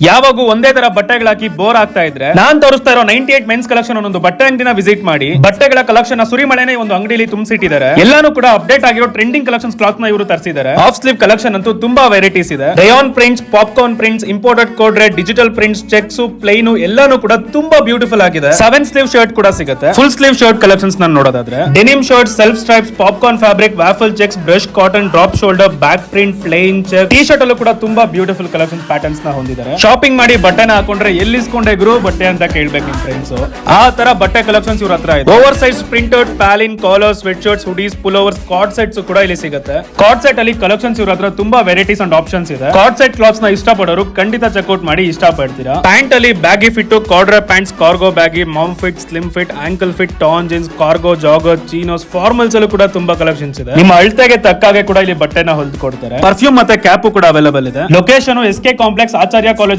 ಯಾವಾಗೂ ಒಂದೇ ತರ ಬಟ್ಟೆಗಳಾಕಿ ಬೋರ್ ಆಗ್ತಾ ಇದ್ರೆ ನಾನ್ ತೋರಿಸ್ತಾ ಇರೋ 98 ಮೆನ್ಸ್ ಕಲೆಕ್ಷನ್ ಒಂದು ಬಟ್ಟೆ ಅಂಗಡಿನ ವಿಸಿಟ್ ಮಾಡಿ ಬಟ್ಟೆಗಳ ಕಲೆಕ್ಷನ್ ಸುರಿಮಳೆನೆ ಒಂದು ಅಂಗಡಿಯಲ್ಲಿ ತುಂಬಿಸಿಟ್ಟಿದ್ದಾರೆ. ಎಲ್ಲಾನು ಕೂಡ ಅಪ್ಡೇಟ್ ಆಗಿರೋ ಟ್ರೆಂಡಿಂಗ್ ಕಲೆಕ್ಷನ್ಸ್ ಕ್ಲಾತ್ ನ ಇವರು ತರಿಸಿದ್ದಾರೆ. ಆಫ್ ಸ್ಲೀವ್ ಕಲೆಕ್ಷನ್ ಅಂತೂ ತುಂಬಾ ವೆರೈಟೀಸ್ ಇದೆ. Rayon prints, popcorn prints, imported code red, digital prints, checks, plain ಎಲ್ಲಾನು ಕೂಡ ತುಂಬಾ ಬ್ಯೂಟಿಫುಲ್ ಆಗಿದೆ. 7 ಸ್ಲೀವ್ ಶರ್ಟ್ ಕೂಡ ಸಿಗುತ್ತೆ. ಫುಲ್ ಸ್ಲೀವ್ ಶರ್ಟ್ ಕಲೆಕ್ಷನ್ಸ್ ನಾನು ನೋಡೋದಾದ್ರೆ denim shirt, self stripes, popcorn fabric, waffle checks, brush cotton, drop shoulder, back print, plain check, T shirt ಅಲ್ಲೂ ಕೂಡ ತುಂಬಾ ಬ್ಯೂಟಿಫುಲ್ ಕಲೆಕ್ಷನ್ಸ್ ಪ್ಯಾಟರ್ನ್ಸ್ ನ ಹೊಂದಿದ್ದಾರೆ. ಶಾಪಿಂಗ್ ಮಾಡಿ ಬಟ್ಟೆನ ಹಾಕೊಂಡ್ರೆ ಎಲ್ಲಿಸ್ಕೊಂಡೆ ಗುರು ಬಟ್ಟೆ ಅಂತ ಕೇಳ್ಬೇಕು ನಿಮ್ ಫ್ರೆಂಡ್ಸ್. ಆ ತರ ಬಟ್ಟೆ ಕಲೆಕ್ಷನ್ಸ್ ಇವ್ರ ಹತ್ರ ಇದೆ. ಓವರ್ ಸೈಜ್ ಪ್ರಿಂಟೆಡ್ ಪ್ಯಾಲಿನ್, collar, sweat shirts, hoodies, pullovers, co-ord sets ಕೂಡ ಇಲ್ಲಿ ಸಿಗುತ್ತೆ. ಕಾರ್ಡ್ ಸೆಟ್ ಅಲ್ಲಿ ಕಲೆಕ್ಷನ್ಸ್ ಇವ್ರ ಹತ್ರ ತುಂಬಾ ವೆರೈಟೀಸ್ ಅಂಡ್ ಆಪ್ಷನ್ಸ್ ಇದೆ. ಕಾರ್ಡ್ ಸೆಟ್ ಕ್ಲಾತ್ಸ್ ನ ಇಷ್ಟಪಡೋರು ಖಂಡಿತ ಚೆಕ್ಔಟ್ ಮಾಡಿ ಇಷ್ಟಪಡ್ತೀರಾ. ಪ್ಯಾಂಟ್ ಅಲ್ಲಿ ಬ್ಯಾಗಿ ಫಿಟ್, ಕಾರ್ಡ್ರ pants, cargo baggy, mom fit, slim fit, ankle fit, torn jeans, cargo, jogger, chinos, formals ಅಲ್ಲೂ ಕೂಡ ತುಂಬಾ ಕಲೆಕ್ಷನ್ಸ್ ಇದೆ. ನಿಮ್ಮ ಅಳತೆಗೆ ತಕ್ಕಾಗೆ ಕೂಡ ಇಲ್ಲಿ ಬಟ್ಟೆನ ಹೊಲ್ದು ಕೊಡ್ತಾರೆ. ಪರ್ಫ್ಯೂಮ್ ಮತ್ತೆ ಕ್ಯಾಪ್ ಕೂಡ ಅವೈಲೇಬಲ್ ಇದೆ. ಲೊಕೇಶನ್ SK ಕಾಂಪ್ಲೆಕ್ಸ್, ಆಚಾರ್ಯ ಕಾಲೇಜ್